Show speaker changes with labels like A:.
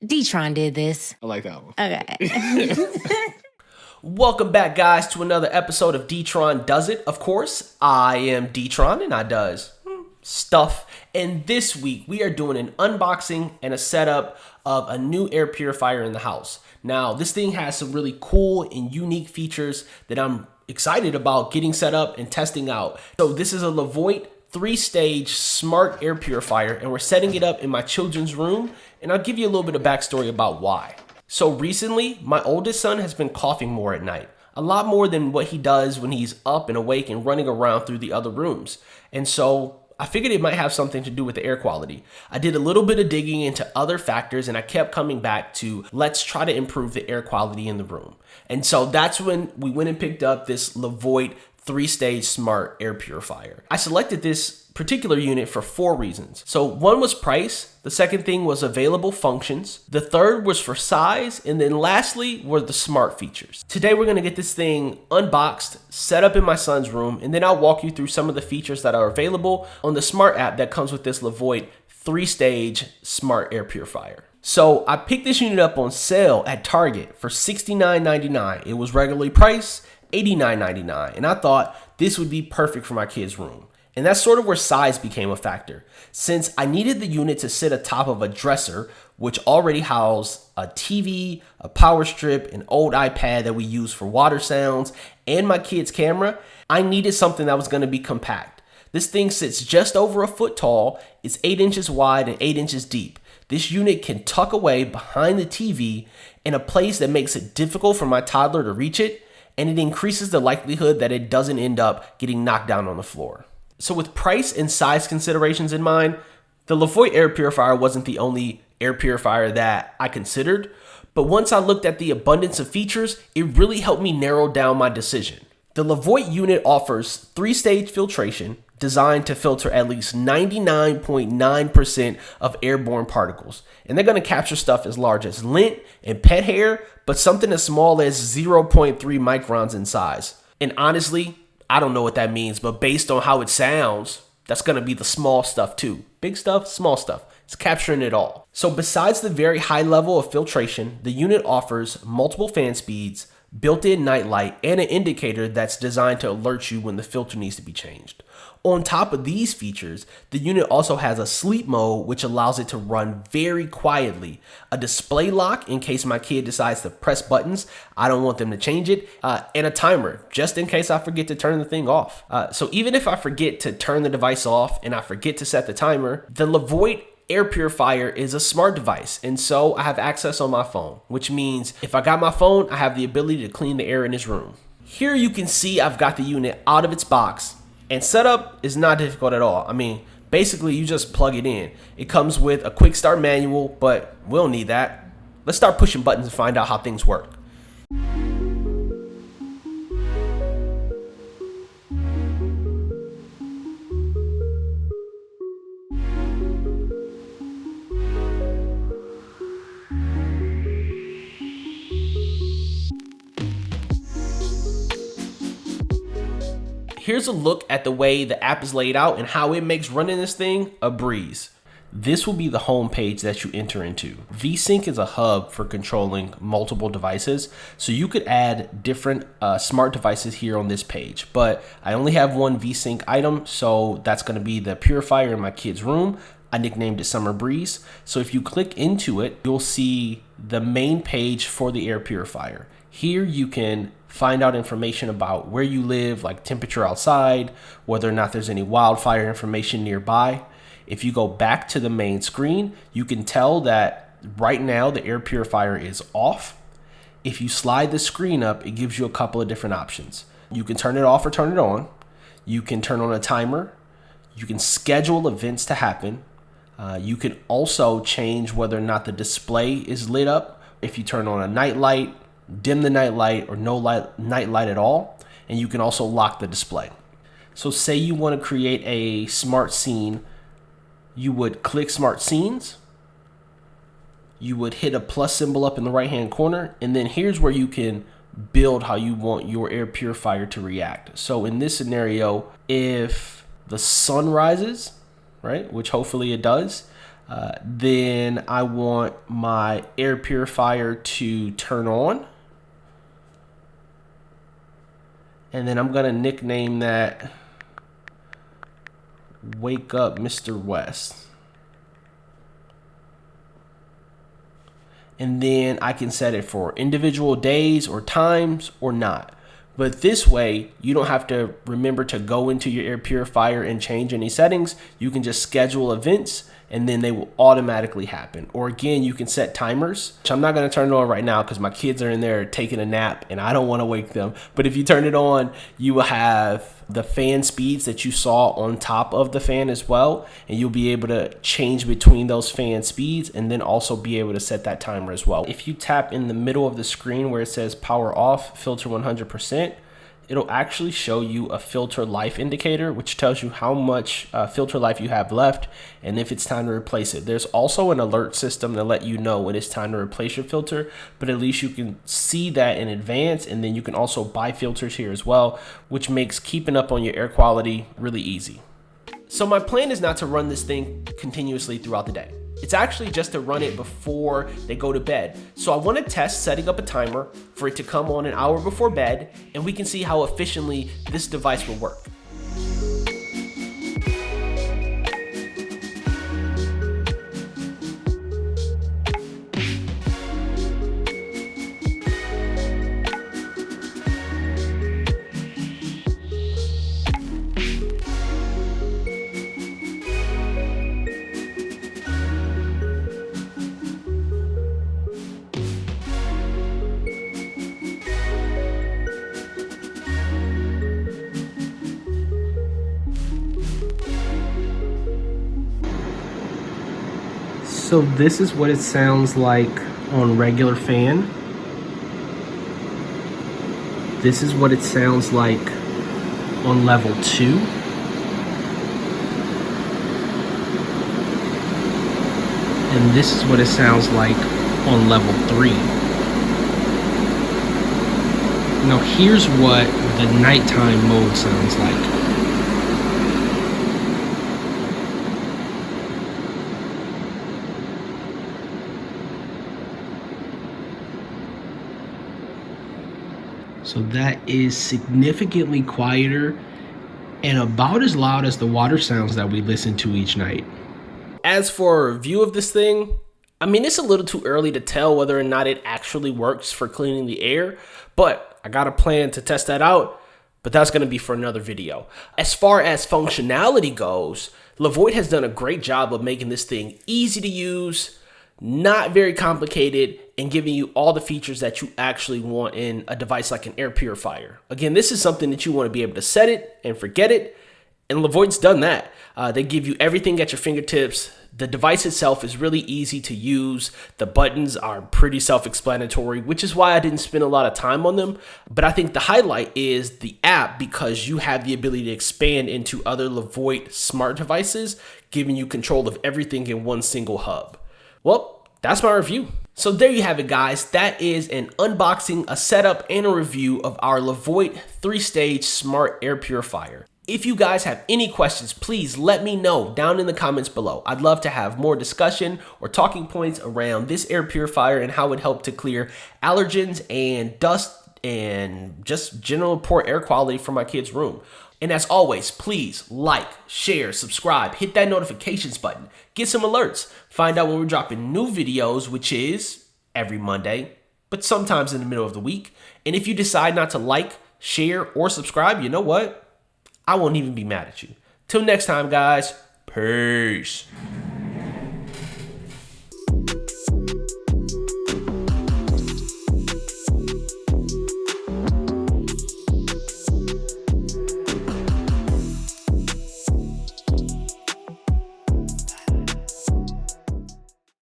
A: Detrone did this.
B: I like that one.
A: Okay.
C: Welcome back, guys, to another episode of Detrone Does It. Of course, I am Detrone, and I does stuff. And this week, we are doing an unboxing and a setup of a new air purifier in the house. Now, this thing has some really cool and unique features that I'm excited about getting set up and testing out. So this is a Levoit 3-stage smart air purifier, and we're setting it up in my children's room, and I'll give you a little bit of backstory about why. So recently, my oldest son has been coughing more at night, a lot more than what he does when he's up and awake and running around through the other rooms. And so I figured it might have something to do with the air quality. I did a little bit of digging into other factors, and I kept coming back to let's try to improve the air quality in the room. And so that's when we went and picked up this Levoit 3-stage smart air purifier. I selected this particular unit for 4 reasons. So one was price, the second thing was available functions, the third was for size, and then lastly were the smart features. Today we're gonna get this thing unboxed, set up in my son's room, and then I'll walk you through some of the features that are available on the smart app that comes with this Levoit 3-stage smart air purifier. So I picked this unit up on sale at Target for $69.99. It was regularly priced $89.99, and I thought this would be perfect for my kid's room. And that's sort of where size became a factor, since I needed the unit to sit atop of a dresser, which already housed a TV, a power strip, an old iPad that we use for water sounds, and my kid's camera. I needed something that was going to be compact. This thing sits just over a foot tall, it's 8 inches wide and 8 inches deep. This unit can tuck away behind the TV in a place that makes it difficult for my toddler to reach it, and it increases the likelihood that it doesn't end up getting knocked down on the floor. So with price and size considerations in mind, the Levoit air purifier wasn't the only air purifier that I considered, but once I looked at the abundance of features, it really helped me narrow down my decision. The Levoit unit offers 3-stage filtration designed to filter at least 99.9% of airborne particles. And they're gonna capture stuff as large as lint and pet hair, but something as small as 0.3 microns in size. And honestly, I don't know what that means, but based on how it sounds, that's gonna be the small stuff too. Big stuff, small stuff. It's capturing it all. So besides the very high level of filtration, the unit offers multiple fan speeds, built-in night light, and an indicator that's designed to alert you when the filter needs to be changed. On top of these features, the unit also has a sleep mode, which allows it to run very quietly, a display lock in case my kid decides to press buttons, I don't want them to change it, and a timer just in case I forget to turn the thing off. So even if I forget to turn the device off and I forget to set the timer, the Levoit air purifier is a smart device, and so I have access on my phone, which means if I got my phone, I have the ability to clean the air in his room. Here you can see I've got the unit out of its box, and setup is not difficult at all. I mean, basically you just plug it in. It comes with a quick start manual, but we'll need that. Let's start pushing buttons and find out how things work. Here's a look at the way the app is laid out and how it makes running this thing a breeze. This will be the home page that you enter into. VSync is a hub for controlling multiple devices, so you could add different smart devices here on this page, but I only have one VSync item, so that's going to be the purifier in my kid's room. I nicknamed it Summer Breeze. So if you click into it, you'll see the main page for the air purifier. Here you can find out information about where you live, like temperature outside, whether or not there's any wildfire information nearby. If you go back to the main screen, you can tell that right now the air purifier is off. If you slide the screen up, it gives you a couple of different options. You can turn it off or turn it on. You can turn on a timer. You can schedule events to happen. You can also change whether or not the display is lit up. If you turn on a night light, dim the night light, or no night light at all, and you can also lock the display. So say you want to create a smart scene, you would click Smart Scenes, you would hit a plus symbol up in the right hand corner, and then here's where you can build how you want your air purifier to react. So in this scenario, if the sun rises, right, which hopefully it does, Then I want my air purifier to turn on. And then I'm going to nickname that Wake Up Mr. West. And then I can set it for individual days or times or not. But this way, you don't have to remember to go into your air purifier and change any settings. You can just schedule events and then they will automatically happen. Or again, you can set timers, which I'm not going to turn it on right now because my kids are in there taking a nap and I don't want to wake them. But if you turn it on, you will have the fan speeds that you saw on top of the fan as well. And you'll be able to change between those fan speeds and then also be able to set that timer as well. If you tap in the middle of the screen where it says power off, filter 100%, it'll actually show you a filter life indicator, which tells you how much filter life you have left and if it's time to replace it. There's also an alert system to let you know when it's time to replace your filter, but at least you can see that in advance, and then you can also buy filters here as well, which makes keeping up on your air quality really easy. So my plan is not to run this thing continuously throughout the day. It's actually just to run it before they go to bed. So I want to test setting up a timer for it to come on an hour before bed, and we can see how efficiently this device will work. So this is what it sounds like on regular fan. This is what it sounds like on level 2. And this is what it sounds like on level 3. Now here's what the nighttime mode sounds like. So that is significantly quieter and about as loud as the water sounds that we listen to each night. As for a review of this thing, I mean, it's a little too early to tell whether or not it actually works for cleaning the air, but I got a plan to test that out, but that's going to be for another video. As far as functionality goes, Le-Voit has done a great job of making this thing easy to use, not very complicated, and giving you all the features that you actually want in a device like an air purifier. Again, this is something that you want to be able to set it and forget it, and Le-Voit's done that. They give you everything at your fingertips. The device itself is really easy to use. The buttons are pretty self-explanatory, which is why I didn't spend a lot of time on them. But I think the highlight is the app, because you have the ability to expand into other Le-Voit smart devices, giving you control of everything in one single hub. Well, that's my review. So there you have it, guys. That is an unboxing, a setup, and a review of our Le-Voit 3-stage smart air purifier. If you guys have any questions, please let me know down in the comments below. I'd love to have more discussion or talking points around this air purifier and how it helped to clear allergens and dust and just general poor air quality from my kids' room. And as always, please like, share, subscribe, hit that notifications button, get some alerts, find out when we're dropping new videos, which is every Monday, but sometimes in the middle of the week. And if you decide not to like, share, or subscribe, you know what? I won't even be mad at you. Till next time, guys. Peace.